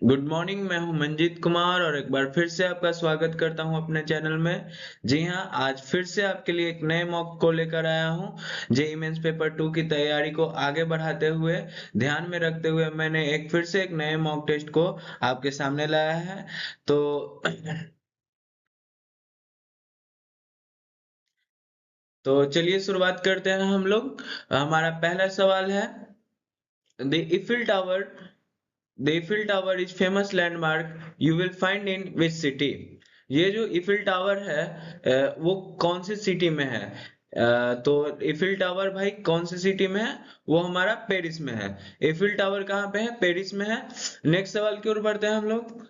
Good morning. मैं हूं मंजीत कुमार और एक बार फिर से आपका स्वागत करता हूं अपने चैनल में। जी हां, आज फिर से आपके लिए एक नए मॉक को लेकर आया हूं। जेईई मेंस पेपर 2 की तैयारी को आगे बढ़ाते हुए, ध्यान में रखते हुए मैंने एक फिर से एक नए मॉक टेस्ट को आपके सामने लाया है। तो तो चलिए शुरुआत करते हैं हम लोग। हमारा पहला सवाल है, the Eiffel tower The Eiffel Tower is famous landmark you will find in which city? ये जो इफिल टावर है वो कौन सी सिटी में है? तो इफिल टावर भाई कौन सी सिटी में है? वो हमारा पेरिस में है। इफिल टावर कहाँ पे है? पेरिस में है। नेक्स्ट सवाल की ओर बढ़ते हैं हम लोग।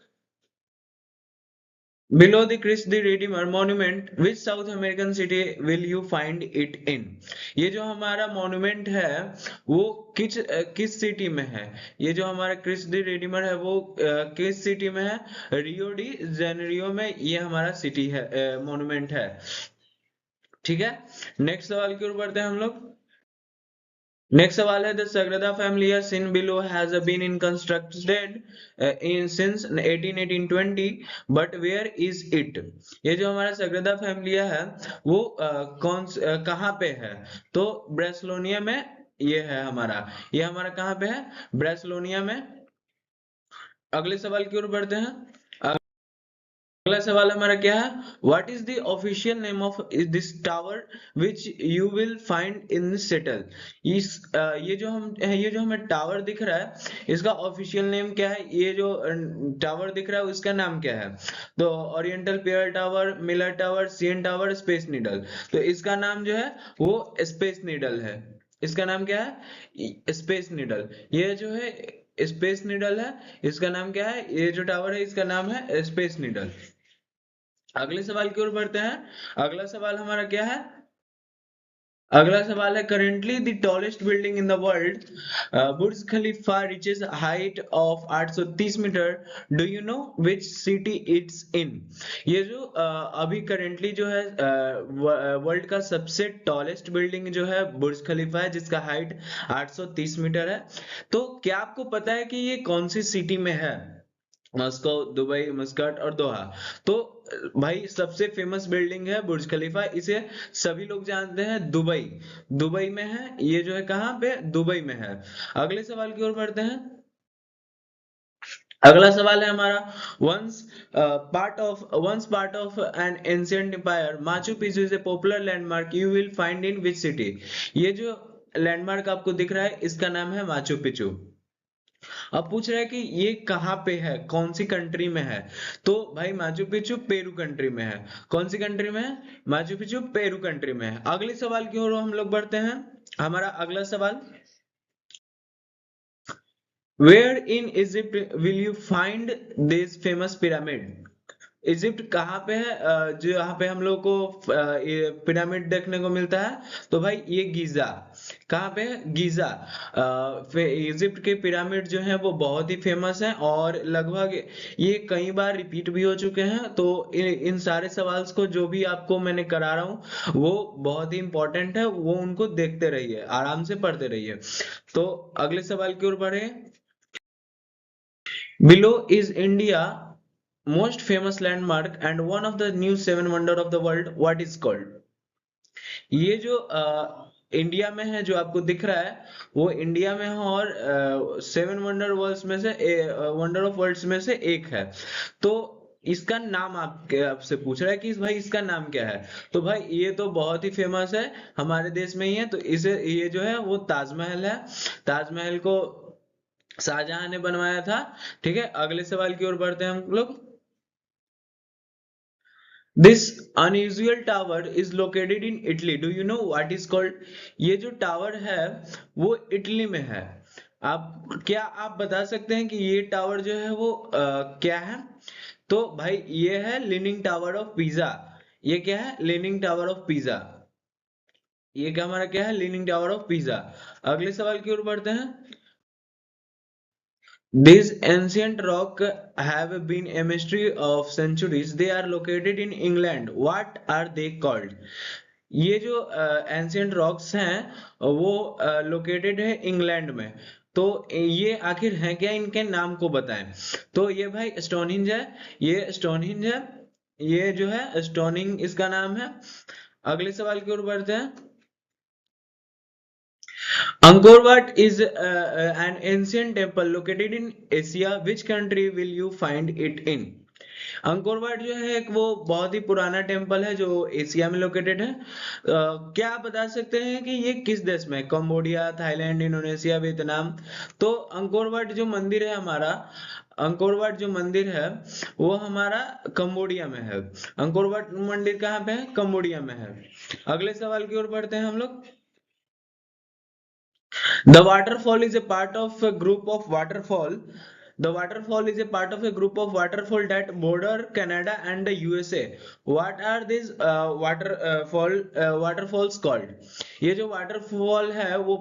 Below the Christ the Redeemer monument, which South American city will you find it in? ये जो हमारा मॉन्यूमेंट है वो किस सिटी में है? ये जो हमारा क्रिस्ट द रिडीमर है वो किस सिटी में है? रियो डी जेनेरियो में ये हमारा सिटी है, मॉन्यूमेंट है। ठीक है। नेक्स्ट सवाल की ओर बढ़ते हैं हम लोग। नेक्स्ट सवाल है, the Sagrada Familia seen below has been in constructed in since 1820 but where is it? ये जो हमारा सग्रादा फैमिलिया है वो कहाँ पे है? तो ब्रेसलोनिया में ये है हमारा। ये हमारा कहाँ पे है? ब्रेसलोनिया में। अगले सवाल की ओर बढ़ते हैं। अगला सवाल हमारा क्या है? What is the official name of this tower which you will find in settle? ये जो हमें टावर दिख रहा है इसका ऑफिशियल नेम क्या है? ये जो टावर दिख रहा है उसका नाम क्या है? तो oriental pair tower, Miller tower, CN tower, space needle. तो इसका नाम जो है वो स्पेस नीडल है। इसका नाम क्या है? Space needle. ये जो है स्पेस नीडल है। इसका नाम क्या है? ये जो टावर है इसका नाम है स्पेस नीडल। अगले सवाल की ओर बढ़ते हैं। अगला सवाल हमारा क्या है? अगला सवाल है, currently the tallest building in the world Burj Khalifa reaches height of 830 metre. Do you know which city it's in? ये जो अभी करेंटली जो है वर्ल्ड का सबसे टॉलेस्ट बिल्डिंग जो है बुर्ज खलीफा है जिसका हाइट 830 मीटर है। तो क्या आपको पता है कि ये कौन सी सिटी में है? मॉस्को, दुबई, मस्कट और दोहा। तो भाई सबसे फेमस बिल्डिंग है बुर्ज खलीफा, इसे सभी लोग जानते हैं। दुबई, दुबई में है। ये जो है कहाँ पे? दुबई में है। अगले सवाल की ओर बढ़ते हैं। अगला सवाल है हमारा, once part of an ancient empire Machu Picchu is a popular landmark you will find in which city? ये जो लैंडमार्क आपको दिख रहा है इसका नाम है माचू पिचू। अब पूछ रहा है कि ये कहाँ पे है, कौन सी कंट्री में है? तो भाई माचू पिच्चू पेरू कंट्री में है। कौन सी कंट्री में है? माचू पिच्चू पेरू कंट्री में है। अगले सवाल की ओर हम लोग बढ़ते हैं। हमारा अगला सवाल, where in Egypt will you find this famous pyramid? Egypt कहाँ पे है जो यहाँ पे हम लोग को ये पिरामिड देखने को मिलता है? तो भाई ये गीजा। कहाँ पे है? गीजा। इजिप्ट के पिरामिड जो है वो बहुत ही फेमस है और लगभग ये कई बार रिपीट भी हो चुके हैं। तो इन सारे सवाल को जो भी आपको मैंने करा रहा हूँ वो बहुत ही इंपॉर्टेंट है, वो उनको देखते रहिए, आराम से पढ़ते रहिए। तो अगले सवाल की ओर बढ़े। Below is India most famous landmark and one of the new seven wonder of the world. What is called? ये जो इंडिया में है जो आपको दिख रहा है वो इंडिया में है और सेवन वंडर वर्ल्ड्स में से वंडर ऑफ वर्ल्ड्स में से एक है। तो इसका नाम आपसे पूछ रहा है कि भाई इसका नाम क्या है? तो भाई ये तो बहुत ही फेमस है, हमारे देश में ही है। तो इसे ये जो है वो ताजमहल है। ताजमहल को शाहजहां ने बनवाया था। ठीक है। अगले सवाल की ओर बढ़ते हैं हम लोग। This unusual tower is located in Italy. Do you know what is called? ये जो टावर है वो इटली में है। आप बता सकते हैं कि ये टावर जो है वो क्या है? तो भाई ये है लीनिंग टावर ऑफ पिज़ा। ये क्या है? Leaning tower of pizza. ये क्या हमारा क्या है? Leaning tower of pizza. अगले सवाल की ओर बढ़ते हैं। These ancient rock have been a mystery of centuries. They are located in England. What are they called? ये जो एंशियंट रॉक्स हैं वो लोकेटेड है इंग्लैंड में। तो ये आखिर है क्या, इनके नाम को बताएं। तो ये भाई स्टोनहिंज है, ये स्टोनहिंज है, ये जो है स्टोनिंग इसका नाम है। अगले सवाल की ओर बढ़ते हैं। Angkor Wat is an ancient temple located in Asia. Which country will you find it in? Angkor Wat जो है एक वो बहुत ही पुराना टेम्पल है जो एशिया में लोकेटेड है। क्या आप बता सकते हैं कि ये किस देश में, कंबोडिया, थाईलैंड, इंडोनेशिया, वियतनाम? तो अंकोर वाट जो मंदिर है हमारा, अंकोर वाट जो मंदिर है वो हमारा कंबोडिया में है। अंकोर वाट मंदिर कहाँ पे है? कंबोडिया में है। अगले सवाल की ओर बढ़ते हैं हम लोग। The waterfall is a part of a group of waterfall. The waterfall is a part of a group of waterfall that border Canada and the USA. What are these waterfalls called? ये जो waterfall है वो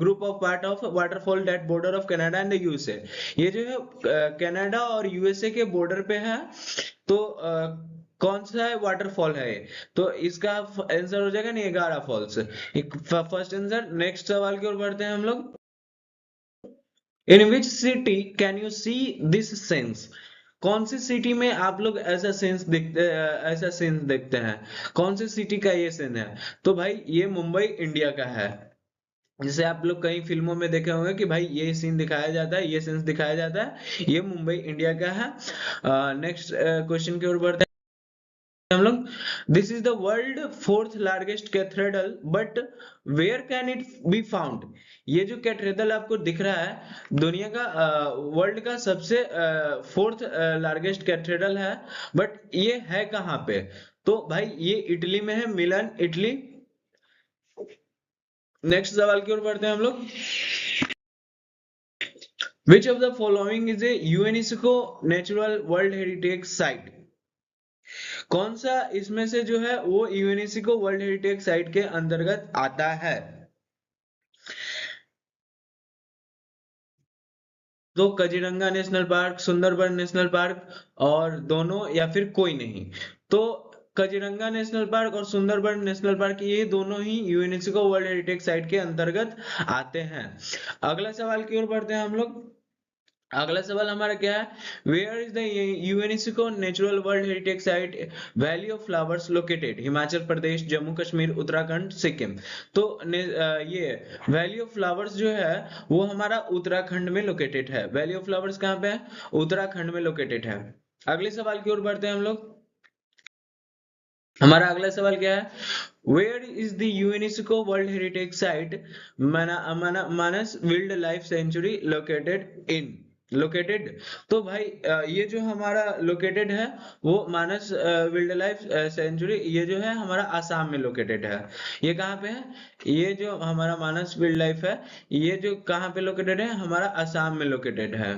group of part of waterfall that border of Canada and the USA. ये जो है Canada और USA के border पे है। तो कौन सा है वाटरफॉल है ये? तो इसका आंसर हो जाएगा नियागारा फॉल्स, एक फर्स्ट आंसर। नेक्स्ट सवाल की ओर बढ़ते हैं हम लोग। In which city can you see this sense? कौन सी सिटी में आप लोग ऐसा सेंस देखते हैं? कौन सी सिटी का ये सीन है? तो भाई ये मुंबई इंडिया का है। जैसे आप लोग कई फिल्मों में देखे होंगे कि भाई ये सीन दिखाया जाता है, ये सीन्स दिखाया जाता है, ये मुंबई इंडिया का है। नेक्स्ट क्वेश्चन की ओर बढ़ते हैं हम लोग। This is the world fourth largest cathedral but where can it be found? ये जो कैथेड्रल आपको दिख रहा है दुनिया का वर्ल्ड का सबसे फोर्थ लार्जेस्ट कैथेड्रल है, बट ये है कहाँ पे? तो भाई ये इटली में है, मिलान, इटली। नेक्स्ट सवाल की ओर बढ़ते हैं हम लोग। Which of the following is a UNESCO natural world heritage site? कौन सा इसमें से जो है वो यूनेस्को वर्ल्ड हेरिटेज साइट के अंतर्गत आता है? तो Kaziranga national park, Sundarban national park, और दोनों या फिर कोई नहीं? तो काजीरंगा नेशनल पार्क और सुंदरबन नेशनल पार्क ये दोनों ही यूनेस्को वर्ल्ड हेरिटेज साइट के अंतर्गत आते हैं। अगला सवाल की ओर बढ़ते हैं हम लोग। अगला सवाल हमारा क्या है? Where is the UNESCO natural world heritage site valley of flowers located? Himachal Pradesh, Jammu Kashmir, Uttarakhand, Sikkim. तो ये वैली ऑफ फ्लावर्स जो है वो हमारा उत्तराखंड में लोकेटेड है। वैली ऑफ फ्लावर्स कहाँ पे है? उत्तराखंड में लोकेटेड है। अगले सवाल की ओर बढ़ते हैं हम लोग। हमारा अगला सवाल क्या है? Where is the UNESCO world heritage site Manas wildlife sanctuary located? तो भाई ये जो हमारा लोकेटेड है वो मानस वाइल्ड लाइफ सेंचुरी, ये जो है हमारा आसाम में लोकेटेड है। ये कहाँ पे है? ये जो हमारा मानस वाइल्ड लाइफ है ये जो कहाँ पे लोकेटेड है? हमारा आसाम में लोकेटेड है।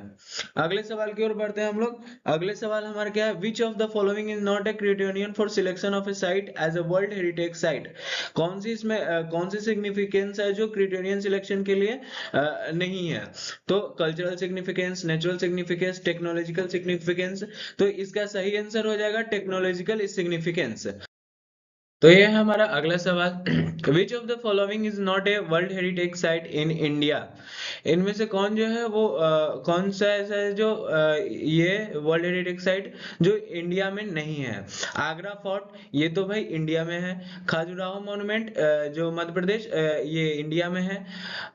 अगले सवाल की ओर बढ़ते हैं हम लोग। अगले सवाल हमारा क्या है? Which of the following is not a criterion for selection of a site as a world heritage site? कौन सी इसमें कौन सी सिग्निफिकेंस है जो क्राइटेरियन सिलेक्शन के लिए नहीं है? तो cultural significance, natural significance, technological significance. तो इसका सही आंसर हो जाएगा टेक्नोलॉजिकल सिग्निफिकेंस। तो ये है हमारा अगला सवाल। विच of the following is not a world heritage site in India? इनमें से कौन जो है वो कौन सा ऐसा है जो ये वर्ल्ड हेरिटेज साइट जो इंडिया में नहीं है? आगरा फोर्ट, ये तो भाई इंडिया में है। खजुराहो मॉन्यूमेंट जो मध्य प्रदेश, ये इंडिया में है।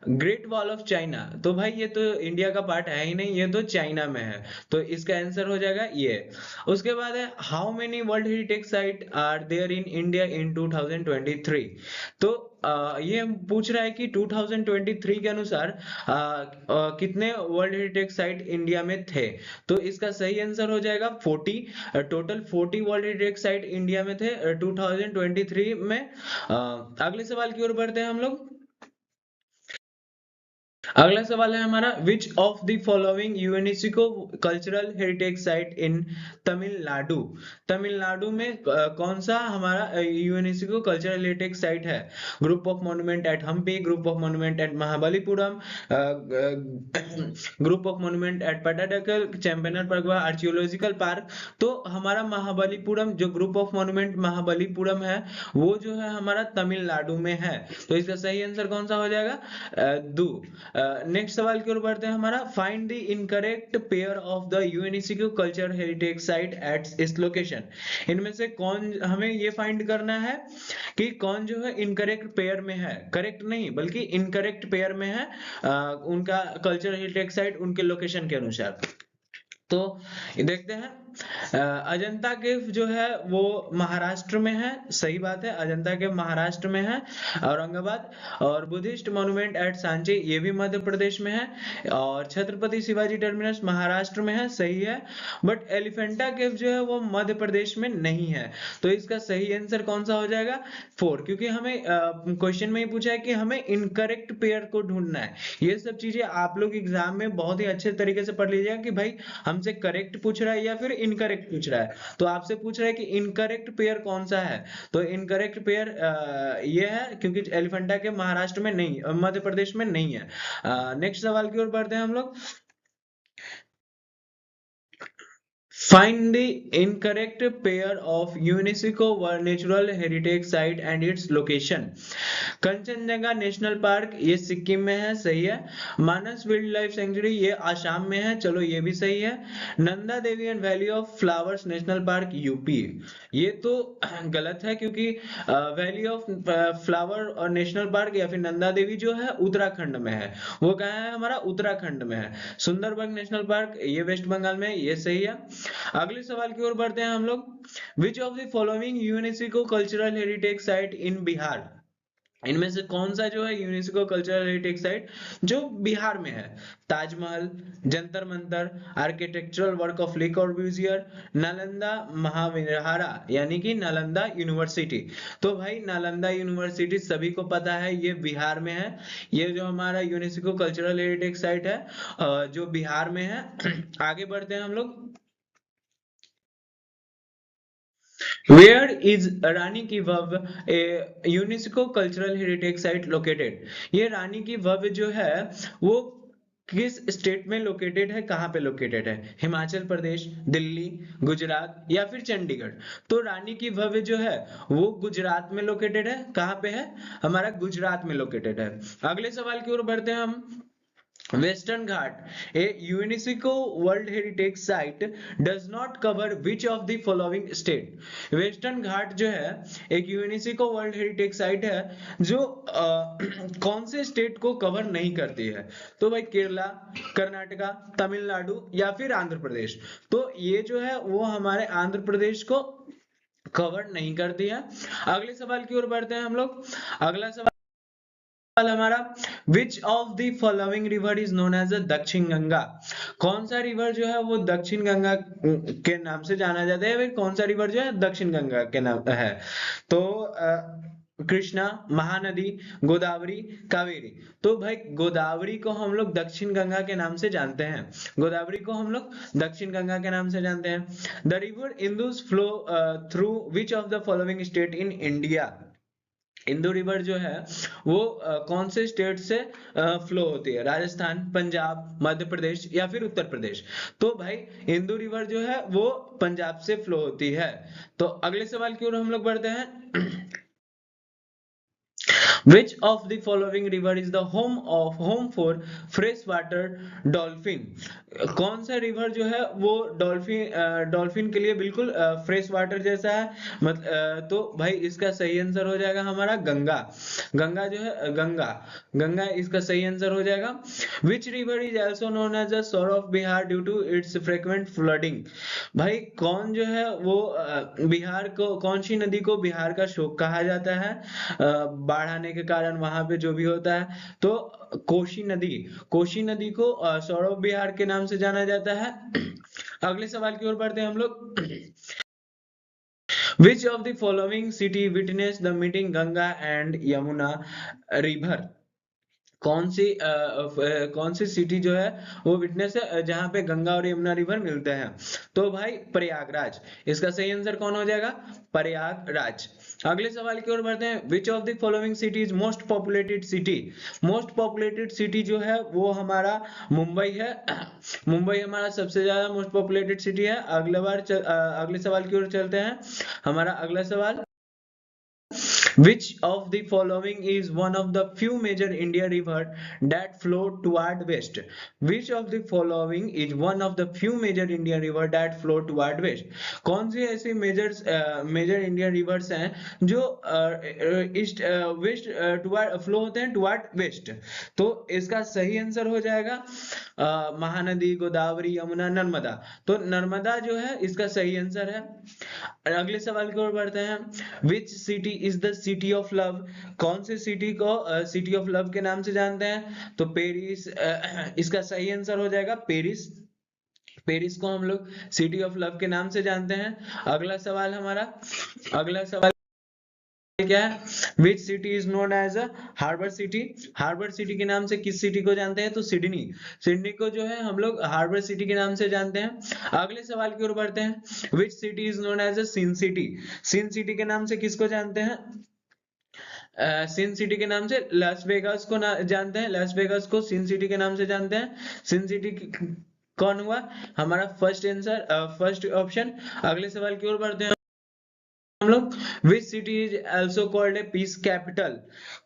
ग्रेट वॉल ऑफ चाइना, तो भाई ये तो इंडिया का पार्ट है ही नहीं, ये तो चाइना में है। तो इसका आंसर हो जाएगा ये। उसके बाद है how many world heritage site are there in India in 2023? तो ये पूछ रहा है कि 2023 के अनुसार कितने वर्ल्ड हेरिटेज साइट इंडिया में थे? तो इसका सही आंसर हो जाएगा 40। Total 40 world heritage site India में थे 2023 में। अगले सवाल की ओर बढ़ते हैं हम लोग। अगला सवाल है हमारा which of the following UNESCO cultural heritage site in Tamil Nadu? Tamil Nadu में कौन सा हमारा यूनेस्को कल्चरल हेरिटेज साइट है? Group of monument at Hampi, group of monument at Mahabalipuram, group of monument at Pattadakal, Champaner परगवा, आर्कियोलॉजिकल पार्क। तो हमारा महाबलीपुरम जो ग्रुप ऑफ मॉन्यूमेंट महाबलीपुरम है वो जो है हमारा तमिलनाडु में है। तो इसका सही आंसर कौन सा हो जाएगा? दू नेक्स्ट सवाल की ओर बढ़ते हैं हमारा, find the incorrect pair of the UNESCO culture heritage site at इस लोकेशन। इनमें से कौन, हमें ये फाइंड करना है कि कौन जो है इनकरेक्ट पेयर में है, करेक्ट नहीं बल्कि इनकरेक्ट पेयर में है उनका कल्चर हेरिटेज साइट उनके लोकेशन के अनुसार। तो देखते हैं, अजंता केव जो है वो महाराष्ट्र में है, सही बात है, अजंता केव महाराष्ट्र में है, औरंगाबाद। और बुद्धिस्ट मॉन्यूमेंट एट सांची ये भी मध्य प्रदेश में है। और छत्रपति शिवाजी टर्मिनस महाराष्ट्र में है, सही है। बट एलिफेंटा केव जो है वो मध्य प्रदेश में नहीं है। तो इसका सही आंसर कौन सा हो जाएगा? 4, क्योंकि हमें क्वेश्चन में ही पूछा है कि हमें इनकरेक्ट पेयर को ढूंढना है। ये सब चीजें आप लोग एग्जाम में बहुत ही अच्छे तरीके से पढ़ लीजिएगा कि भाई हमसे करेक्ट पूछ रहा है या फिर इनकरेक्ट पूछ रहा है। तो आपसे पूछ रहा है कि इनकरेक्ट पेयर कौन सा है, तो इनकरेक्ट पेयर ये है, क्योंकि एलिफेंटा के महाराष्ट्र में नहीं, मध्य प्रदेश में नहीं है। नेक्स्ट सवाल की ओर बढ़ते हैं हम लोग। Find the incorrect pair of UNESCO World Natural Heritage Site and its location. Kanchenjunga national park ये सिक्किम में है, सही है। मानस वाइल्ड लाइफ सेंचुरी ये आसाम में है, चलो ये भी सही है। Nanda Devi and valley of flowers national park UP, ये तो गलत है, क्योंकि वैली ऑफ फ्लावर और नेशनल पार्क या फिर नंदा देवी जो है उत्तराखंड में है। वो कहाँ है? हमारा उत्तराखंड में है। सुंदरबन नेशनल पार्क ये वेस्ट बंगाल में है, ये सही है। अगले सवाल की ओर बढ़ते हैं हम लोग। Which of the following UNESCO cultural heritage site in Bihar, इनमें से कौन सा जो है यूनेस्को कल्चरल हेरिटेज साइट जो बिहार में है? Taj Mahal, Jantar Mantar, architectural work of ले कॉर्ब्यूजियर, नालंदा महाविहारा यानी कि नालंदा यूनिवर्सिटी। तो भाई नालंदा यूनिवर्सिटी सभी को पता है ये बिहार में है। ये जो हमारा यूनेस्को कल्चरल हेरिटेज साइट है जो बिहार में है। आगे बढ़ते हैं हम लोग। Where is रानी की भव्य a UNESCO cultural heritage site located? ये रानी की भव्य जो है वो किस स्टेट में लोकेटेड है, कहाँ पे लोकेटेड है? हिमाचल प्रदेश, दिल्ली, गुजरात या फिर चंडीगढ़? तो रानी की भव्य जो है वो गुजरात में लोकेटेड है। कहाँ पे है? हमारा गुजरात में लोकेटेड है। अगले सवाल की ओर बढ़ते हैं हम। Western Ghat a UNESCO world heritage site does not cover which of the following state? Western Ghat जो है एक यूनेस्को वर्ल्ड हेरिटेज साइट है जो कौन से स्टेट को कवर नहीं करती है? तो भाई केरला, कर्नाटका, तमिलनाडु या फिर आंध्र प्रदेश। तो ये जो है वो हमारे आंध्र प्रदेश को कवर नहीं करती है। अगले सवाल की ओर बढ़ते हैं हम लोग। अगला सवाल हमारा, which of the following river is known as the Dakshin Ganga? कौन सा रिवर जो है वो दक्षिण गंगा के नाम से जाना जाता है? भाई कौन सा रिवर जो है दक्षिण गंगा के नाम है? तो कृष्णा, महानदी, गोदावरी, कावेरी। तो भाई गोदावरी को हम लोग दक्षिण गंगा के नाम से जानते हैं। गोदावरी को हम लोग दक्षिण गंगा के नाम से जानते हैं। The river Indus flow through which of the following state in India? Indu river जो है वो कौन से स्टेट से फ्लो होती है? राजस्थान, पंजाब, मध्य प्रदेश या फिर उत्तर प्रदेश? तो भाई इंदु रिवर जो है वो पंजाब से फ्लो होती है। तो अगले सवाल की ओर हम लोग बढ़ते हैं। Which of the following river is the home for freshwater dolphin? कौन सा रिवर जो है वो डॉल्फिन के लिए बिल्कुल फ्रेश वाटर जैसा है? तो भाई इसका सही आंसर हो जाएगा हमारा गंगा। गंगा जो है गंगा इसका सही आंसर हो जाएगा। Which river is also known as the source of Bihar due to its frequent flooding? भाई कौन जो है वो बिहार को, कौन सी नदी को बिहार का शोक कहा जाता है बाढ़ आने के कारण वहां पे जो भी होता है? तो कोशी नदी को सौरभ बिहार के नाम से जाना जाता है। अगले सवाल की ओर बढ़ते हैं हम लोग। Which of the following city witnessed the meeting Ganga and Yamuna river? कौन सी सिटी जो है वो विटनेस है जहां पे गंगा और यमुना रिवर मिलते हैं? तो भाई प्रयागराज, इसका सही आंसर कौन हो जाएगा? प्रयागराज। अगले सवाल की ओर बढ़ते हैं। विच of the following city is most populated city? Most populated city जो है वो हमारा मुंबई है। मुंबई हमारा सबसे ज्यादा मोस्ट पॉपुलेटेड सिटी है। अगले सवाल की ओर चलते हैं। हमारा अगला सवाल, Which of the following is one of the few major India river that flow toward west? Which of the following is one of the few major India river that flow toward west? कौन सी ऐसी major Indian reverse हैं जो east west toward flow होते हैं toward waste? तो इसका सही answer हो जाएगा महानदी, गोदावरी, यमुना, नर्मदा। तो नर्मदा जो है इसका सही आंसर है। अगले सवाल की ओर बढ़ते हैं। Which city is the city of love? कौन से सिटी को सिटी ऑफ लव के नाम से जानते हैं? तो पेरिस इसका सही आंसर हो जाएगा पेरिस। पेरिस को हम लोग सिटी ऑफ लव के नाम से जानते हैं। अगला सवाल क्या है? Which city is known as a harbour city? Harbour city के नाम से किस सिटी को जानते हैं? तो सिडनी। सिडनी को जो है हम लोग हार्बर सिटी के नाम से जानते हैं। अगले सवाल की ओर बढ़ते हैं। Which city is known as a sin city? Sin city के नाम से किसको जानते हैं? सिन सिटी के नाम से लास वेगास को जानते हैं। लास वेगास को सिन सिटी के नाम से जानते हैं। सिन सिटी कौन हुआ हमारा फर्स्ट आंसर, फर्स्ट ऑप्शन। अगले सवाल की ओर बढ़ते हैं हम लोग। विच city is also called a piece capital?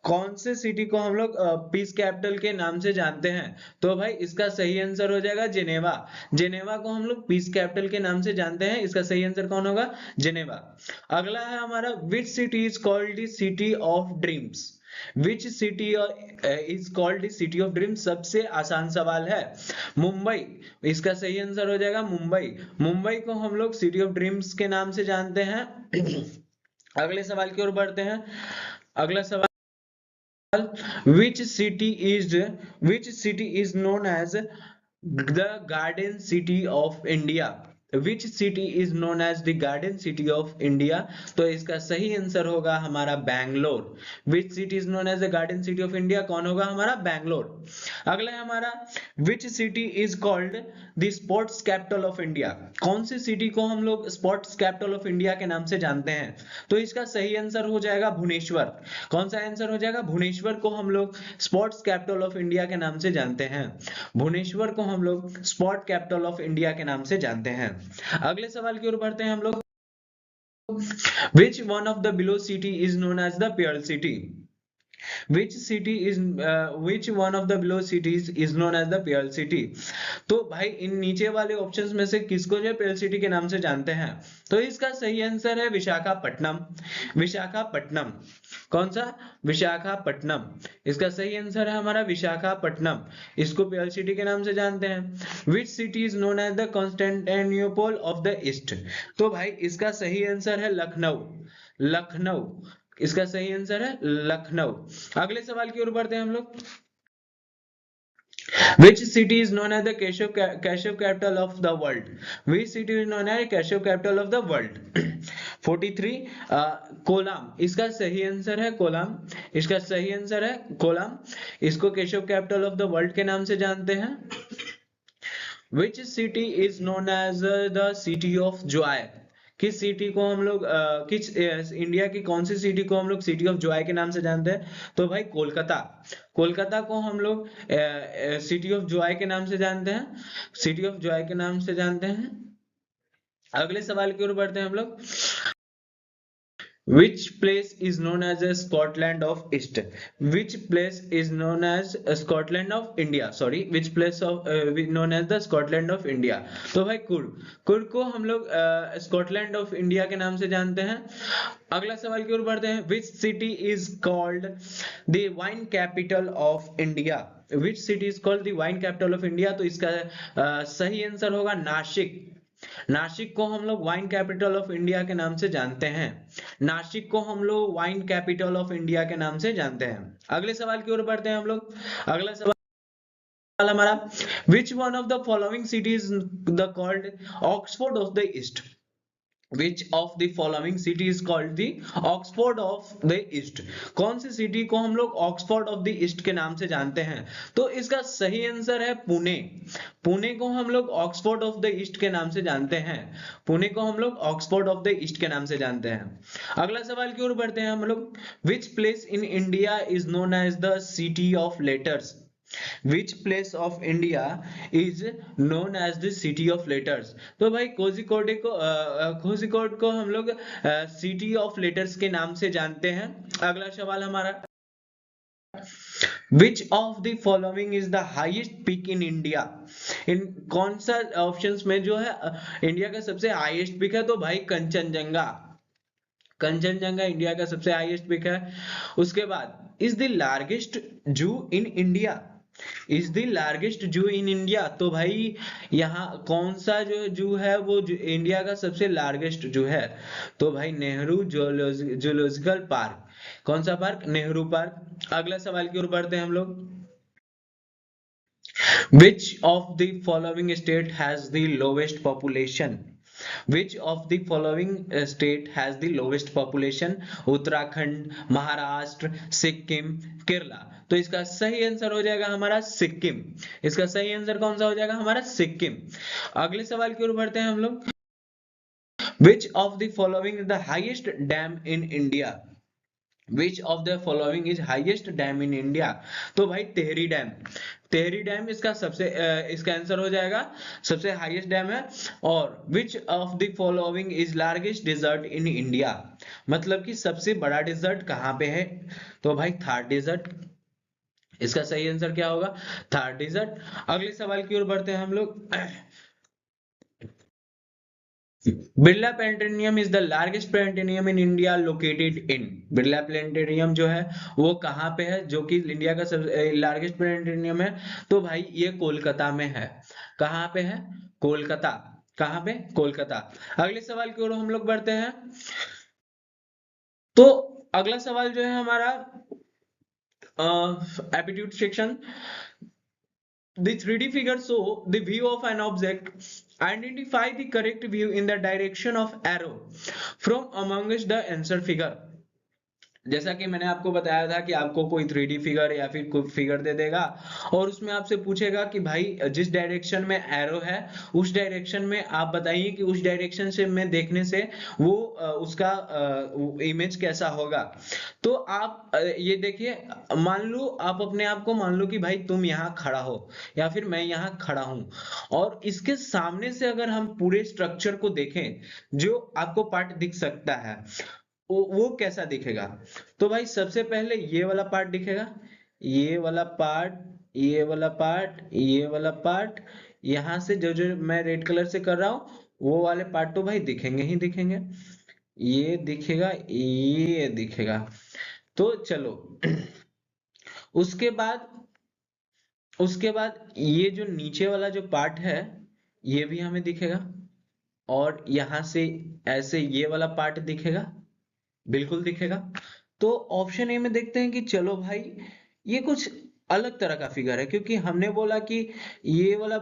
कौन से सिटी को हम लोग पीस कैपिटल के नाम से जानते हैं? तो भाई इसका सही आंसर हो जाएगा जेनेवा। जेनेवा को हम लोग पीस कैपिटल के नाम से जानते हैं। इसका सही आंसर कौन होगा? जेनेवा। अगला है हमारा विच city is called the city of dreams? Which city is called the city of dreams? सबसे आसान सवाल है। मुंबई इसका सही आंसर हो जाएगा मुंबई। मुंबई को हम लोग सिटी ऑफ ड्रीम्स के नाम से जानते हैं। अगले सवाल की ओर बढ़ते हैं। अगला सवाल which city is known as the garden city of India? Which city is known as the garden city of India? तो इसका सही आंसर होगा हमारा Bangalore. Which city is known as the garden city of India? कौन होगा हमारा? बैंगलोर। अगला है हमारा which city is called the sports capital of India? कौन सी सिटी को हम लोग स्पोर्ट्स कैपिटल ऑफ इंडिया के नाम से जानते हैं? तो इसका सही आंसर हो जाएगा भुवनेश्वर। कौन सा आंसर हो जाएगा? भुवनेश्वर को हम लोग स्पोर्ट्स कैपिटल ऑफ इंडिया के नाम से जानते हैं। भुवनेश्वर को हम लोग स्पोर्ट कैपिटल ऑफ इंडिया के नाम से जानते हैं। अगले सवाल की ओर बढ़ते हैं हम लोग। Which one of the below city is known as the Pearl City? which one of the below cities is known as the Pearl City? तो भाई इन नीचे वाले ऑप्शंस में से किसको जो पेर्ल सिटी के नाम से जानते हैं? तो इसका सही आंसर है विशाखापट्टनम। विशाखापट्टनम कौन सा? विशाखापट्टनम। इसका सही आंसर है हमारा विशाखापट्टनम। इसको पेर्ल सिटी के नाम से जानते हैं। Which city is known as the Constantinople of the East? तो भाई इसका सही आंसर है लखनऊ। लखनऊ इसका सही आंसर है लखनऊ। अगले सवाल की ओर बढ़ते हैं हम लोग। Which city is known as the Keshav capital of the world? Which city is known as Keshav capital of the world? 43 Kolam इसका सही आंसर है। कोलाम इसका सही आंसर है कोलाम। इसको Keshav capital of the world के नाम से जानते हैं। Which city is known as the city of joy? किस सिटी को हम लोग इंडिया की कौन सी सिटी को हम लोग सिटी ऑफ जॉय के नाम से जानते हैं? तो भाई कोलकाता। कोलकाता को हम लोग सिटी ऑफ जॉय के नाम से जानते हैं। सिटी ऑफ जॉय के नाम से जानते हैं। अगले सवाल की ओर बढ़ते हैं हम लोग। Which place is known as a Scotland of East? Which place is known as Scotland of India? Sorry, which place of known as the Scotland of India? तो भाई कुर्ग को हम लोग स्कॉटलैंड ऑफ इंडिया के नाम से जानते हैं। अगला सवाल की ओर बढ़ते हैं। Which city is called the wine capital of India? Which city is called the wine capital of India? तो इसका सही आंसर होगा नासिक। नासिक को हम लोग वाइन कैपिटल ऑफ इंडिया के नाम से जानते हैं। नासिक को हम लोग वाइन कैपिटल ऑफ इंडिया के नाम से जानते हैं। अगले सवाल की ओर बढ़ते हैं हम लोग। अगला सवाल हमारा which one of the following cities the called Oxford of the east? Which of the following city is called the Oxford of the East? कौन सी सिटी को हम लोग ऑक्सफोर्ड ऑफ द ईस्ट के नाम से जानते हैं? तो इसका सही आंसर है पुणे। पुणे को हम लोग ऑक्सफोर्ड ऑफ द ईस्ट के नाम से जानते हैं। पुणे को हम लोग ऑक्सफोर्ड ऑफ द ईस्ट के नाम से जानते हैं। अगला सवाल की ओर बढ़ते हैं हम लोग। Which place in India is known as the city of letters? Which place of India is known as the city of letters. तो भाई कोझिकोड को हम लोग सिटी ऑफ लेटर्स के नाम से जानते हैं। अगला सवाल हमारा, which of the following is the highest peak in India. इन कौन सा ऑप्शंस में जो है इंडिया का सबसे हाईएस्ट पीक है, तो भाई कंचनजंगा। कंचनजंगा इंडिया का सबसे हाईएस्ट पीक है। उसके बाद इज द लार्जेस्ट जू in India, is the largest जू इन इंडिया। तो भाई यहाँ कौन सा जो जू है वो इंडिया का सबसे लार्जेस्ट जू है, तो भाई नेहरू जूलॉजिकल पार्क। कौन सा पार्क, नेहरू पार्क। अगला सवाल की ओर बढ़ते हैं हम लोग, which of the following state has the lowest population, which of the following state has the lowest population, Uttarakhand, Maharashtra, Sikkim, Kerala. तो इसका सही आंसर हो जाएगा हमारा सिक्किम। इसका सही आंसर कौन सा हो जाएगा हमारा सिक्किम। अगले सवाल की ओर बढ़ते हैं हम लोग, which of the following is the highest dam in India, which of the following is highest dam in India. तो भाई टेहरी डैम, टेहरी डैम इसका सबसे इसका आंसर हो जाएगा, सबसे हाईएस्ट डैम है। और which of the following is largest desert in India, मतलब कि सबसे बड़ा डेजर्ट कहाँ पे है, तो भाई थार डेजर्ट। इसका सही आंसर क्या होगा, थार डेजर्ट। अगले सवाल की ओर बढ़ते हैं हम लोग, Birla planetarium is the largest planetarium in India located in. Birla planetarium जो है वो कहाँ पे है, जो कि इंडिया का सबसे लार्जेस्ट प्लेनेटेरियम है, तो भाई ये कोलकाता में है। कहाँ पे है, कोलकाता। कहाँ पे, कोलकाता। अगले सवाल की ओर हम लोग बढ़ते हैं, तो अगला सवाल जो है हमारा aptitude section, the 3D figure show the view of an object. Identify the correct view in the direction of arrow from amongst the answer figure। जैसा कि मैंने आपको बताया था कि आपको कोई 3D फिगर या फिर कोई फिगर दे देगा और उसमें आपसे पूछेगा कि भाई जिस डायरेक्शन में एरो है उस डायरेक्शन में आप बताइए कि उस डायरेक्शन से में देखने से वो उसका इमेज कैसा होगा। तो आप ये देखिए, मान लो आप अपने आप को मान लो कि भाई तुम यहाँ खड़ा हो या फिर मैं यहाँ खड़ा हूं, और इसके सामने से अगर हम पूरे स्ट्रक्चर को देखें, जो आपको पार्ट दिख सकता है वो कैसा दिखेगा। तो भाई सबसे पहले ये वाला पार्ट दिखेगा, ये वाला पार्ट, ये वाला पार्ट, ये वाला पार्ट, यहां से जो जो मैं रेड कलर से कर रहा हूं वो वाले पार्ट तो भाई दिखेंगे ही दिखेंगे। ये दिखेगा, ये दिखेगा। तो चलो उसके बाद ये जो नीचे वाला जो पार्ट है ये भी हमें दिखेगा, और यहां से ऐसे ये वाला पार्ट दिखेगा, बिल्कुल दिखेगा। तो ऑप्शन ए में देखते हैं कि चलो भाई ये कुछ अलग तरह का फिगर है, क्योंकि हमने बोला कि ये वाला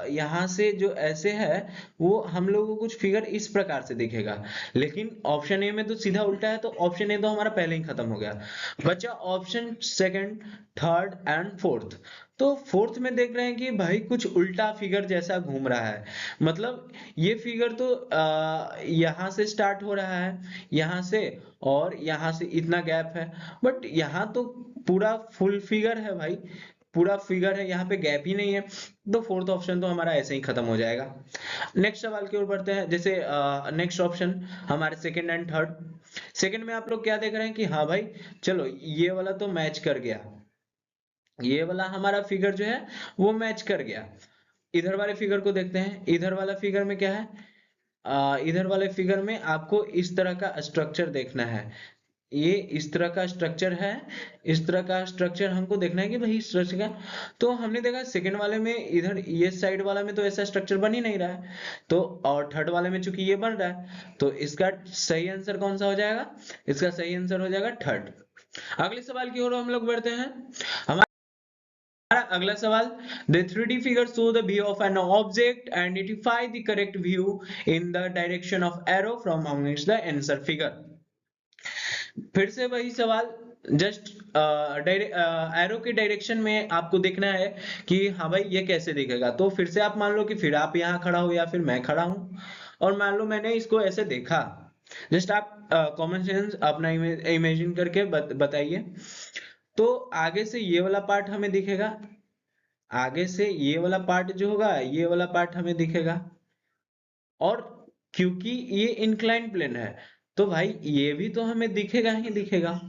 यहाँ से जो ऐसे है वो हम लोगों को कुछ फिगर इस प्रकार से दिखेगा, लेकिन ऑप्शन ए में तो सीधा उल्टा है, तो ऑप्शन ए तो हमारा पहले ही खत्म हो गया। बचा option second, third and fourth. तो फोर्थ में देख रहे हैं कि भाई कुछ उल्टा फिगर जैसा घूम रहा है, मतलब ये फिगर तो यहाँ से स्टार्ट हो रहा है, यहाँ से, और यहाँ से इतना गैप है, बट यहाँ तो पूरा फुल फिगर है भाई, पूरा फिगर है, यहाँ पे गैप ही नहीं है। तो फोर्थ ऑप्शन तो हमारा ऐसे ही खत्म हो जाएगा। नेक्स्ट सवाल की ओर बढ़ते हैं, जैसे नेक्स्ट ऑप्शन हमारे सेकंड एंड थर्ड। सेकंड में आप लोग क्या देख रहे हैं कि हाँ भाई चलो ये वाला तो मैच कर गया, ये वाला हमारा फिगर जो है वो मैच कर गया। इधर वाले फिगर को देखते हैं, इधर वाला फिगर में क्या है, इधर वाले फिगर में आपको इस तरह का स्ट्रक्चर देखना है, ये इस तरह का स्ट्रक्चर है, इस तरह का स्ट्रक्चर हमको देखना है कि भाई इस स्ट्रक्चर का। तो हमने देखा सेकंड वाले में इधर ये साइड वाला में तो ऐसा स्ट्रक्चर बन ही नहीं रहा है, तो और थर्ड वाले में चूंकि ये बन रहा है, तो इसका सही आंसर कौन सा हो जाएगा, इसका सही आंसर हो जाएगा थर्ड। अगले सवाल की ओर हम लोग बढ़ते हैं। हमारा अगला सवाल, the 3D figure show the view of an object, identify the correct view in the direction of arrow from amongst the answer figure। फिर से वही सवाल, जस्ट एरो के डायरेक्शन में आपको देखना है कि हाँ भाई ये कैसे दिखेगा। तो फिर से आप मान लो कि फिर आप यहाँ खड़ा हो या फिर मैं खड़ा हूं, और मान लो मैंने इसको ऐसे देखा, जस्ट आप कॉमन सेंस अपना इमेजिन करके बताइए। तो आगे से ये वाला पार्ट हमें दिखेगा, आगे से ये वाला पार्ट जो होगा, ये वाला पार्ट हमें दिखेगा। और क्योंकि ये इंक्लाइन प्लेन है, तो भाई ये भी तो हमें दिखेगा ही दिखेगा।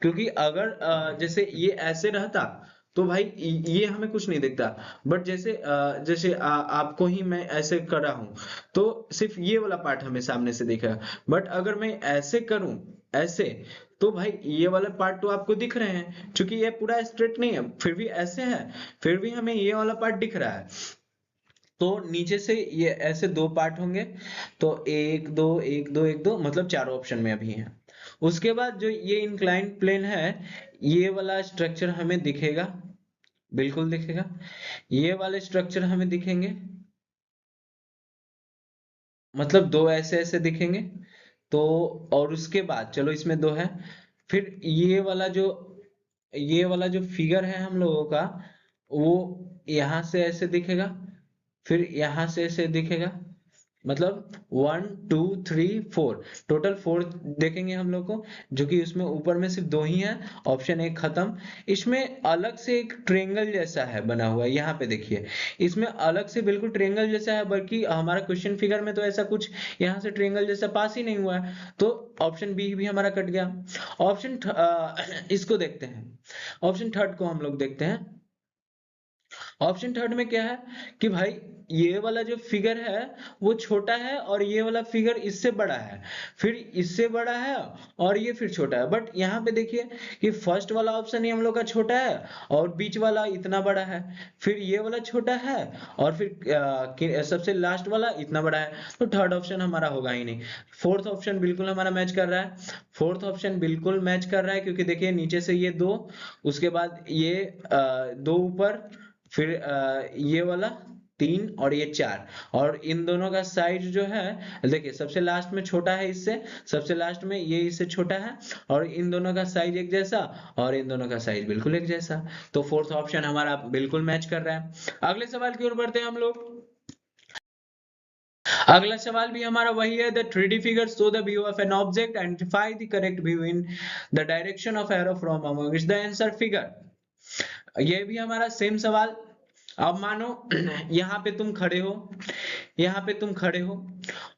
क्योंकि अगर जैसे ये ऐसे रहता तो भाई ये हमें कुछ नहीं दिखता। बट जैसे आपको ही मैं ऐसे कर रहा हूं, तो सिर्फ ये वाला पार्ट हमें सामने से दिखेगा। बट अगर मैं ऐसे करूं, ऐसे, तो भाई ये वाला पार्ट तो आपको दिख रहे हैं, क्योंकि ये पूरा स्ट्रेट नहीं है, फिर भी ऐसे है, फिर भी हमें ये वाला पार्ट दिख रहा है। तो नीचे से ये ऐसे दो पार्ट होंगे, तो एक दो एक दो एक दो, मतलब चारों ऑप्शन में अभी है। उसके बाद जो ये इंक्लाइन प्लेन है, ये वाला स्ट्रक्चर हमें दिखेगा, बिल्कुल दिखेगा। ये वाले स्ट्रक्चर हमें दिखेंगे, मतलब दो ऐसे ऐसे दिखेंगे। तो और उसके बाद चलो इसमें दो है, फिर ये वाला जो फिगर है हम लोगों का, वो यहाँ से ऐसे दिखेगा, फिर यहाँ से ऐसे दिखेगा। मतलब 1 2 3 4, टोटल 4 देखेंगे हम लोग को, जो कि उसमें ऊपर में सिर्फ दो ही है। ऑप्शन ए खत्म। इसमें अलग से एक ट्रेंगल जैसा है बना हुआ है, यहाँ पे देखिए। इसमें अलग से बिल्कुल ट्रेंगल जैसा है, बल्कि हमारा क्वेश्चन फिगर में तो ऐसा कुछ यहाँ से ट्रेंगल जैसा पास ही नहीं हुआ है। तो ऑप्शन बी भी हमारा कट गया। इसको देखते हैं, ऑप्शन थर्ड को हम लोग देखते हैं। ऑप्शन थर्ड में क्या है कि भाई ये वाला जो फिगर है वो छोटा है, और ये वाला फिगर इससे बड़ा है, फिर इससे बड़ा है, और ये फिर छोटा है। बट यहाँ पे देखिए कि फर्स्ट वाला ऑप्शन ही हम लोग का छोटा है, और बीच वाला इतना बड़ा है, फिर ये वाला छोटा है, और फिर सबसे लास्ट वाला इतना बड़ा है। तो थर्ड ऑप्शन हमारा होगा ही नहीं। फोर्थ ऑप्शन बिल्कुल हमारा मैच कर रहा है, फोर्थ ऑप्शन बिल्कुल मैच कर रहा है, क्योंकि देखिए नीचे से ये दो, उसके बाद ये दो ऊपर, फिर ये वाला तीन, और ये चार, और इन दोनों का साइज जो है, देखिए सबसे लास्ट में छोटा है इससे, सबसे लास्ट में ये इससे छोटा है, और इन दोनों का साइज एक जैसा, और इन दोनों का साइज बिल्कुल एक जैसा। तो फोर्थ ऑप्शन हमारा बिल्कुल मैच कर रहा है। अगले सवाल की ओर बढ़ते हैं हम लोग। अगला सवाल भी हमारा वही है, the 3D figure show the view of an object, identify the correct view in the direction of arrow from among is the answer figure. ये भी हमारा सेम सवाल। अब मानो यहाँ पे तुम खड़े हो, यहाँ पे तुम खड़े हो,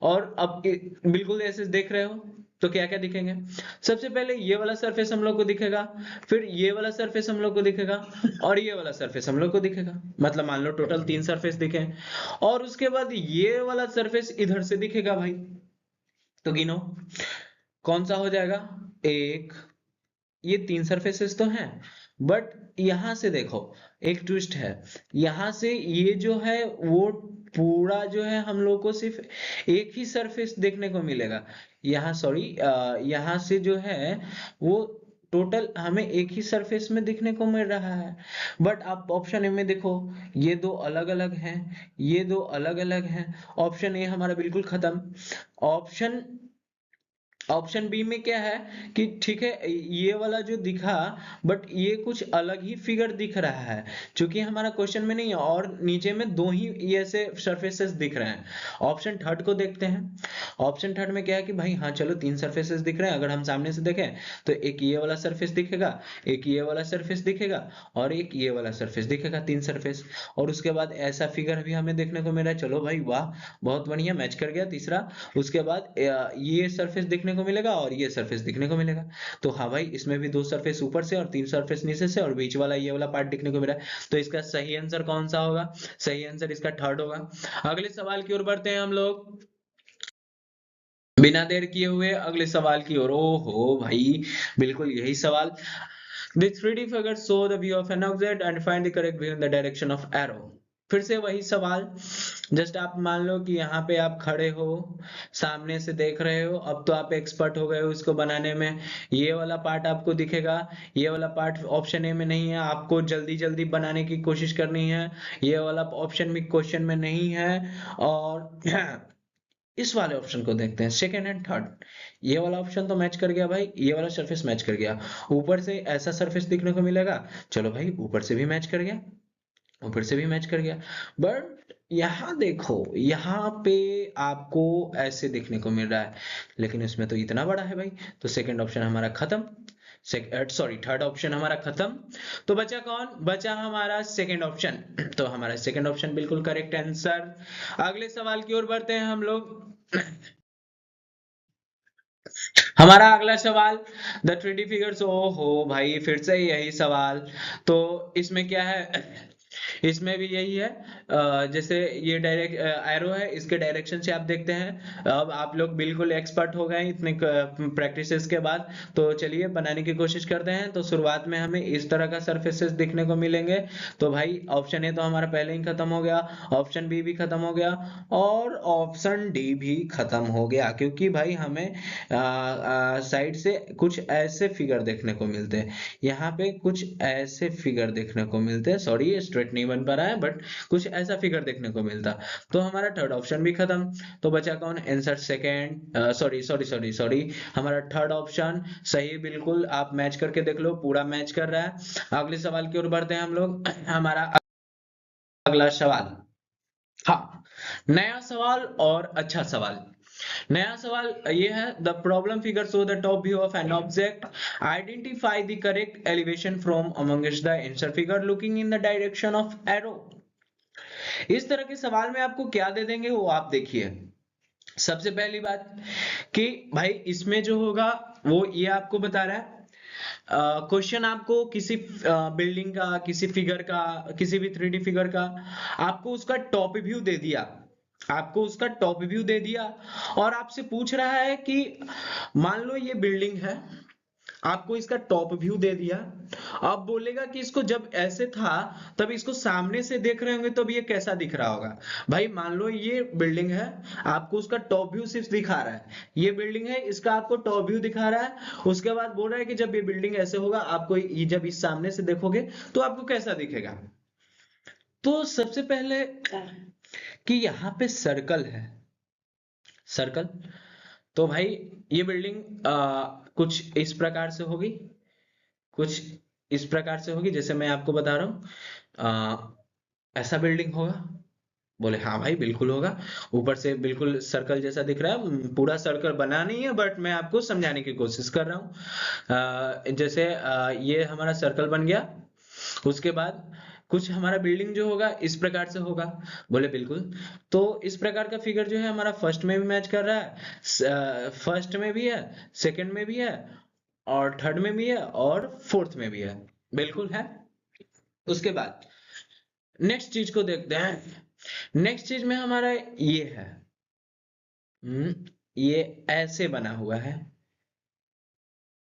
और अब बिल्कुल ऐसे देख रहे हो, तो क्या क्या दिखेंगे? सबसे पहले ये वाला सरफेस हम लोग को दिखेगा, फिर ये वाला सरफेस हम लोग को दिखेगा, और ये वाला सरफेस हम लोग को दिखेगा। मतलब मान लो टोटल 3 सरफेस दिखे। और उसके बाद ये वाला सरफेस इधर से दिखेगा भाई। तो गिनो कौन सा हो जाएगा। एक, ये 3 सरफेसेस तो हैं, बट यहां से देखो एक ट्विस्ट है। यहां से ये जो है वो पूरा जो है हम लोग को सिर्फ एक ही सरफेस देखने को मिलेगा। यहाँ सॉरी, यहाँ से जो है वो टोटल हमें एक ही सरफेस में दिखने को मिल रहा है। बट आप ऑप्शन ए में देखो, ये दो अलग अलग हैं, ये दो अलग अलग हैं। ऑप्शन ए हमारा बिल्कुल खत्म। ऑप्शन ऑप्शन बी में क्या है कि ठीक है, ये वाला जो दिखा, बट ये कुछ अलग ही फिगर दिख रहा है, क्योंकि हमारा क्वेश्चन में नहीं है, और नीचे में दो ही ये ऐसे सरफेसेस दिख रहे हैं। ऑप्शन थर्ड को देखते हैं। ऑप्शन थर्ड में क्या है कि भाई हाँ चलो 3 सरफेसेस दिख रहे हैं, अगर हम सामने से देखें तो एक ये वाला सरफेस दिखेगा, एक ये वाला सरफेस दिखेगा, और एक ये वाला सरफेस दिखेगा, 3 सरफेस। और उसके बाद ऐसा फिगर भी हमें देखने को मिल रहा है। चलो भाई वाह, बहुत बढ़िया, मैच कर गया तीसरा। उसके बाद ये सरफेस दिखने को मिलेगा, और ये सरफेस दिखने को मिलेगा। तो हाँ भाई, इसमें भी 2 सरफेस ऊपर से और 3 सरफेस नीचे से, और बीच वाला ये वाला पार्ट दिखने को मिला है। तो इसका सही आंसर कौन सा होगा? सही आंसर इसका थर्ड होगा। अगले सवाल की ओर बढ़ते हैं हम लोग, बिना देर किए हुए अगले सवाल की ओर। ओहो भाई, बिल्कुल यही सवाल। The 3D figure show the view of an object and find the correct view in the direction of arrow। फिर से वही सवाल। जस्ट आप मान लो कि यहाँ पे आप खड़े हो, सामने से देख रहे हो, अब तो आप एक्सपर्ट हो गए हो इसको बनाने में। ये वाला पार्ट आपको दिखेगा, ये वाला पार्ट ऑप्शन ए में नहीं है, आपको जल्दी जल्दी बनाने की कोशिश करनी है। ये वाला ऑप्शन भी क्वेश्चन में नहीं है। और इस वाले ऑप्शन को देखते हैं, सेकंड एंड थर्ड। ये वाला ऑप्शन तो मैच कर गया भाई, ये वाला सरफेस मैच कर गया। ऊपर से ऐसा सरफेस दिखने को मिलेगा, चलो भाई ऊपर से भी मैच कर गया, ऊपर से भी मैच कर गया। बट यहाँ देखो, यहाँ पे आपको ऐसे देखने को मिल रहा है, लेकिन इसमें तो इतना बड़ा है भाई। तो सेकंड ऑप्शन हमारा खत्म। सॉरी थर्ड ऑप्शन हमारा खत्म। तो बचा कौन? बचा हमारा सेकंड ऑप्शन। तो हमारा सेकंड ऑप्शन बिल्कुल करेक्ट आंसर। अगले सवाल की ओर बढ़ते हैं हम लोग। हमारा अगला सवाल, द 3D फिगर्स। ओ हो भाई, फिर से यही सवाल। तो इसमें क्या है? इसमें भी यही है। जैसे ये डायरेक्ट एरो है, इसके डायरेक्शन से आप देखते हैं। अब आप लोग बिल्कुल एक्सपर्ट हो गए हैं इतने प्रैक्टिसेस के बाद। तो चलिए बनाने की कोशिश करते हैं। तो शुरुआत में हमें इस तरह का सरफेसेस दिखने को मिलेंगे। तो भाई ऑप्शन ए तो हमारा पहले ही खत्म हो गया, ऑप्शन बी भी खत्म हो गया, और ऑप्शन डी भी खत्म हो गया, क्योंकि भाई हमें साइड से कुछ ऐसे फिगर देखने को मिलते हैं। यहाँ पे कुछ ऐसे फिगर देखने को मिलते हैं। सॉरी, ये स्ट्रेट नहीं बन पा रहा है, बट कुछ ऐसा फिगर देखने को मिलता। तो हमारा थर्ड ऑप्शन भी खत्म। तो बचा कौन? Answer second, sorry sorry sorry sorry, हमारा थर्ड ऑप्शन सही। बिल्कुल आप मैच करके देख लो, पूरा मैच कर रहा है। अगले सवाल की ओर बढ़ते हैं हम लोग। हमारा अगला सवाल, हाँ, नया सवाल और अच्छा सवाल। नया सवाल ये है, the problem figure show the top view of an object, identify the correct elevation from amongst the answer figure looking in the direction of arrow. इस तरह के सवाल में आपको क्या दे देंगे वो आप देखिए। सबसे पहली बात कि भाई इसमें जो होगा वो ये आपको बता रहा है। क्वेश्चन आपको किसी बिल्डिंग का, किसी फिगर का, किसी भी 3D फिगर का आपको उसका टॉप व्यू दे दिया। आपको उसका टॉप व्यू दे दिया और आपसे पूछ रहा है कि मान लो ये बिल्डिंग है, आपको इसका टॉप व्यू दे दिया। अब बोलेगा कि इसको जब ऐसे था तब इसको सामने से देख रहे होंगे तब ये कैसा दिख रहा होगा। भाई मान लो ये बिल्डिंग है, आपको उसका टॉप व्यू सिर्फ दिखा रहा है। ये बिल्डिंग है, इसका आपको टॉप व्यू दिखा रहा है। उसके बाद बोल रहा है कि जब ये बिल्डिंग ऐसे होगा, आपको ये जब इस सामने से देखोगे तो आपको कैसा दिखेगा। तो सबसे पहले कि यहाँ पे सर्कल है, सर्कल। तो भाई ये बिल्डिंग कुछ इस प्रकार से होगी, कुछ इस प्रकार से होगी, जैसे मैं आपको बता रहा हूँ। ऐसा बिल्डिंग होगा। बोले हाँ भाई बिल्कुल होगा। ऊपर से बिल्कुल सर्कल जैसा दिख रहा है। पूरा सर्कल बना नहीं है, बट मैं आपको समझाने की कोशिश कर रहा हूँ। जैसे ये हमारा सर्कल बन गया। उसके बाद कुछ हमारा बिल्डिंग जो होगा इस प्रकार से होगा। बोले बिल्कुल। तो इस प्रकार का फिगर जो है हमारा फर्स्ट में भी मैच कर रहा है, फर्स्ट में भी है, सेकंड में भी है, और थर्ड में भी है, और फोर्थ में भी है। बिल्कुल है। उसके बाद नेक्स्ट चीज को देखते हैं। नेक्स्ट चीज में हमारा ये है, ये ऐसे बना हुआ है।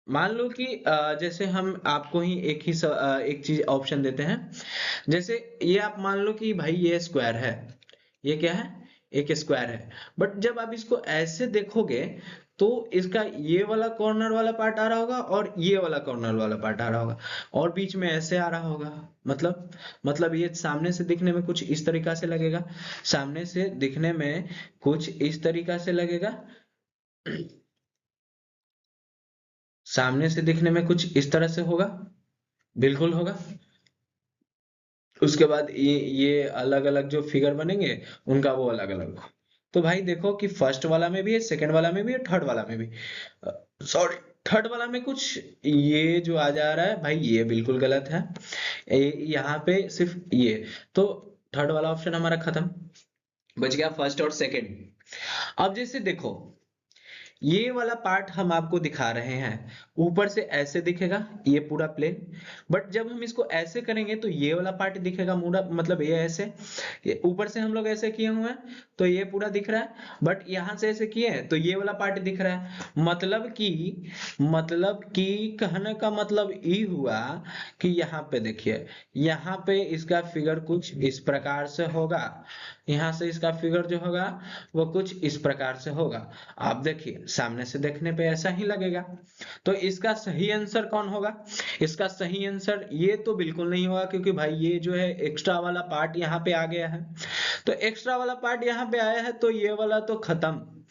मान लो कि जैसे हम आपको ही एक चीज ऑप्शन देते हैं। जैसे ये आप मान लो कि भाई ये स्क्वायर है। ये क्या है? एक स्क्वायर है। बट जब आप इसको ऐसे देखोगे तो इसका ये वाला कॉर्नर वाला पार्ट आ रहा होगा और ये वाला कॉर्नर वाला पार्ट आ रहा होगा, और बीच में ऐसे आ रहा होगा। मतलब ये सामने से दिखने में कुछ इस तरीका से लगेगा। सामने से दिखने में कुछ इस तरीका से लगेगा। सामने से दिखने में कुछ इस तरह से होगा। बिल्कुल होगा। उसके बाद ये अलग अलग जो फिगर बनेंगे उनका वो अलग अलग। तो भाई देखो कि फर्स्ट वाला में भी है, सेकंड वाला में भी है, थर्ड वाला में भी। सॉरी, थर्ड वाला में कुछ ये जो आ जा रहा है भाई ये बिल्कुल गलत है। यहाँ पे सिर्फ ये। तो थर्ड वाला ऑप्शन हमारा खत्म। बच गया फर्स्ट और सेकंड। अब जैसे देखो, ये वाला पार्ट हम आपको दिखा रहे हैं, ऊपर से ऐसे दिखेगा ये पूरा प्लेन। बट जब हम इसको ऐसे करेंगे तो ये वाला पार्ट दिखेगा पूरा, मतलब ये ऐसे। ये ऊपर से हम लोग ऐसे किए हुए हैं तो ये पूरा दिख रहा है, बट यहां से ऐसे किए हैं तो ये वाला पार्ट दिख रहा है। मतलब कि कहने का मतलब ये हुआ कि यहाँ पे देखिए, यहाँ पे इसका फिगर कुछ इस प्रकार से होगा। यहाँ से इसका फिगर जो होगा वो कुछ इस प्रकार से होगा। आप देखिए सामने से देखने पे ऐसा ही लगेगा। तो इसका सही आंसर कौन होगा? इसका सही आंसर ये तो बिल्कुल नहीं होगा, क्योंकि भाई ये जो है एक्स्ट्रा वाला पार्ट यहाँ पे आ गया है। तो एक्स्ट्रा वाला पार्ट यहाँ पे आया है तो ये वाला तो खत्म।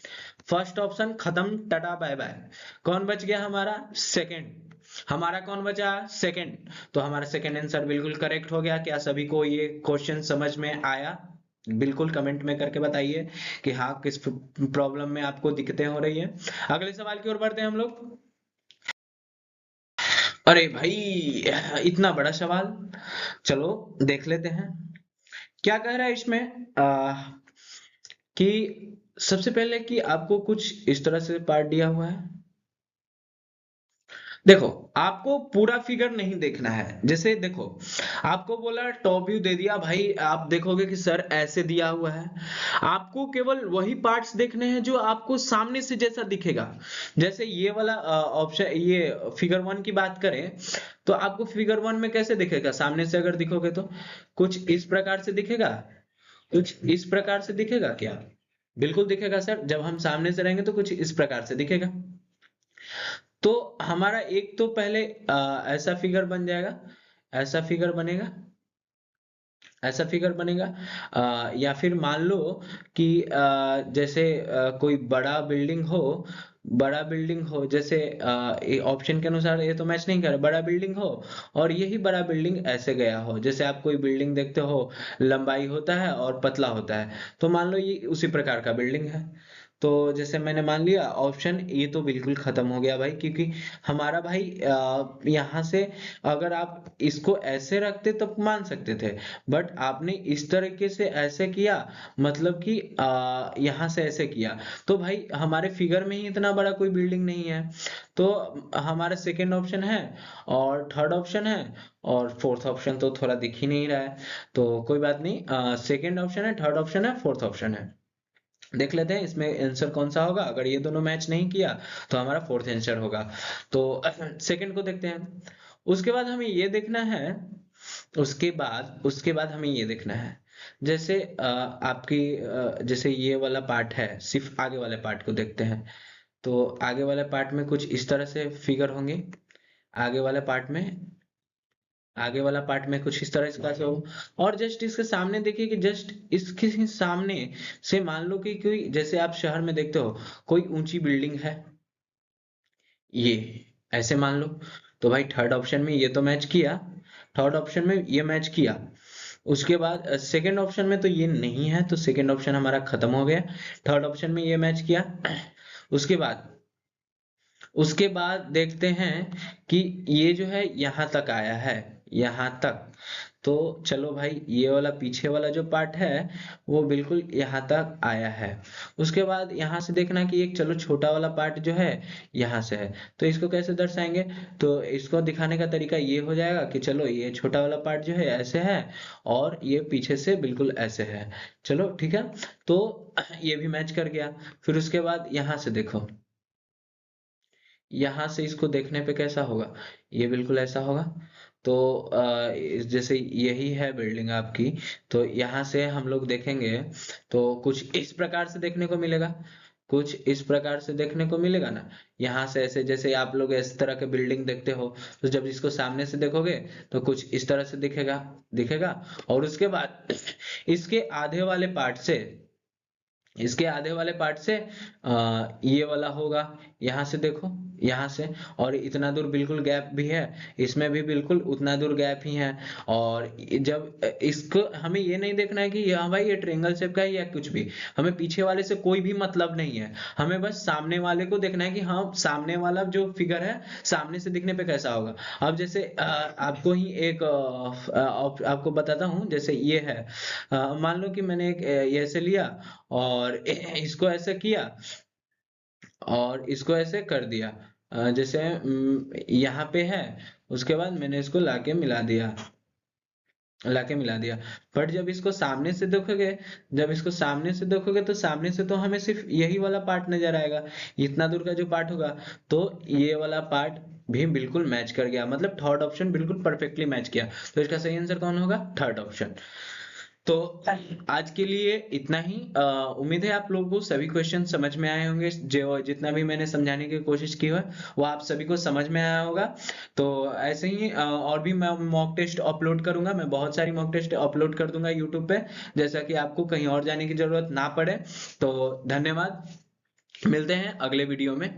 फर्स्ट ऑप्शन खत्म, टाटा बाय बाय। कौन बच गया हमारा? सेकंड। हमारा कौन बचा? सेकंड। तो हमारा सेकंड आंसर बिल्कुल करेक्ट हो गया। क्या सभी को ये क्वेश्चन समझ में आया? बिल्कुल कमेंट में करके बताइए कि हाँ किस प्रॉब्लम में आपको दिक्कतें हो रही है। अगले सवाल की ओर बढ़ते हैं हम लोग। अरे भाई, इतना बड़ा सवाल, चलो देख लेते हैं क्या कह रहा है इसमें। कि सबसे पहले कि आपको कुछ इस तरह से पार्ट दिया हुआ है। देखो, आपको पूरा फिगर नहीं देखना है। जैसे देखो, आपको बोला टॉप व्यू दे दिया भाई, आप देखोगे कि सर ऐसे दिया हुआ है। आपको केवल वही पार्ट्स देखने हैं जो आपको सामने से जैसा दिखेगा। जैसे ये वाला ऑप्शन, ये फिगर वन की बात करें, तो आपको फिगर वन में कैसे दिखेगा? सामने से अगर दिखोगे तो कुछ इस प्रकार से दिखेगा। कुछ इस प्रकार से दिखेगा क्या? बिल्कुल दिखेगा सर, जब हम सामने से रहेंगे तो कुछ इस प्रकार से दिखेगा। तो हमारा एक तो पहले ऐसा फिगर बन जाएगा, ऐसा फिगर बनेगा, ऐसा फिगर बनेगा। या फिर मान लो कि जैसे कोई बड़ा बिल्डिंग हो, बड़ा बिल्डिंग हो, जैसे ऑप्शन के अनुसार ये तो मैच नहीं कर रहा, बड़ा बिल्डिंग हो और यही बड़ा बिल्डिंग ऐसे गया हो। जैसे आप कोई बिल्डिंग देखते हो, लंबाई होता है और पतला होता है, तो मान लो ये उसी प्रकार का बिल्डिंग है। तो जैसे मैंने मान लिया ऑप्शन ये तो बिल्कुल खत्म हो गया भाई, क्योंकि हमारा भाई यहाँ से अगर आप इसको ऐसे रखते तब मान सकते थे, बट आपने इस तरीके से ऐसे किया, मतलब कि यहाँ से ऐसे किया, तो भाई हमारे फिगर में ही इतना बड़ा कोई बिल्डिंग नहीं है। तो हमारा सेकेंड ऑप्शन है और थर्ड ऑप्शन है, और फोर्थ ऑप्शन तो थोड़ा दिख ही नहीं रहा है। तो कोई बात नहीं, सेकेंड ऑप्शन है, थर्ड ऑप्शन है, फोर्थ ऑप्शन है। देख लेते हैं इसमें आंसर कौन सा होगा। अगर ये दोनों मैच नहीं किया तो हमारा फोर्थ आंसर होगा। तो सेकंड को देखते हैं। उसके बाद हमें ये देखना है, उसके बाद हमें ये देखना है। जैसे आपकी जैसे ये वाला पार्ट है, सिर्फ आगे वाले पार्ट को देखते हैं। तो आगे वाले पार्ट में कुछ इस तरह से फिगर होंगे। आगे वाले पार्ट में आगे वाला पार्ट में कुछ इस तरह इसका से हो। और जस्ट इसके सामने देखिए कि जस्ट इसके ही सामने से मान लो कि कोई, जैसे आप शहर में देखते हो कोई ऊंची बिल्डिंग है, ये ऐसे मान लो। तो भाई थर्ड ऑप्शन में ये तो मैच किया, थर्ड ऑप्शन में ये मैच किया। उसके बाद सेकंड ऑप्शन में तो ये नहीं है, तो सेकंड ऑप्शन हमारा खत्म हो गया। थर्ड ऑप्शन में ये मैच किया। उसके बाद उसके बाद देखते हैं कि ये जो है यहाँ तक आया है, यहाँ तक। तो चलो भाई, ये वाला पीछे वाला जो पार्ट है वो बिल्कुल यहाँ तक आया है। उसके बाद यहाँ से देखना कि एक चलो छोटा वाला पार्ट जो है यहाँ से है, तो इसको कैसे दर्शाएंगे? तो इसको दिखाने का तरीका ये हो जाएगा कि चलो ये छोटा वाला पार्ट जो है ऐसे है और ये पीछे से बिल्कुल ऐसे है। चलो ठीक है, तो ये भी मैच कर गया। फिर उसके बाद यहाँ से देखो, यहाँ से इसको देखने पे कैसा होगा? ये बिल्कुल ऐसा होगा। तो जैसे यही है बिल्डिंग आपकी, तो यहाँ से हम लोग देखेंगे तो कुछ इस प्रकार से देखने को मिलेगा। कुछ इस प्रकार से देखने को मिलेगा ना। यहाँ से ऐसे, जैसे आप लोग इस तरह के बिल्डिंग देखते हो, तो जब इसको सामने से देखोगे तो कुछ इस तरह से दिखेगा, दिखेगा। और उसके बाद इसके आधे वाले पार्ट से, इसके आधे वाले पार्ट से ये वाला होगा। यहाँ से देखो, यहाँ से, और इतना दूर बिल्कुल गैप भी है, इसमें भी बिल्कुल उतना दूर गैप ही है। और जब इसको हमें ये नहीं देखना है कि हाँ भाई ये ट्रायंगल शेप का है या कुछ भी, हमें पीछे वाले से कोई भी मतलब नहीं है। हमें बस सामने वाले को देखना है कि हाँ सामने वाला जो फिगर है सामने से दिखने पे कैसा होगा। अब जैसे आपको ही एक आपको बताता हूँ। जैसे ये है, मान लो कि मैंने एक ये ऐसे लिया और इसको ऐसे किया और इसको ऐसे कर दिया। जैसे यहाँ पे है, उसके बाद मैंने इसको लाके मिला दिया। बट जब इसको सामने से देखोगे, जब इसको सामने से देखोगे तो सामने से तो हमें सिर्फ यही वाला पार्ट नजर आएगा, इतना दूर का जो पार्ट होगा। तो ये वाला पार्ट भी बिल्कुल मैच कर गया, मतलब थर्ड ऑप्शन बिल्कुल परफेक्टली मैच किया। तो इसका सही आंसर कौन होगा? Third option. तो आज के लिए इतना ही। उम्मीद है आप लोगों को सभी क्वेश्चन समझ में आए होंगे, जो जितना भी मैंने समझाने की कोशिश की है वो आप सभी को समझ में आया होगा। तो ऐसे ही और भी मैं मॉक टेस्ट अपलोड करूंगा, मैं बहुत सारी मॉक टेस्ट अपलोड कर दूंगा यूट्यूब पे, जैसा कि आपको कहीं और जाने की जरूरत ना पड़े। तो धन्यवाद, मिलते हैं अगले वीडियो में।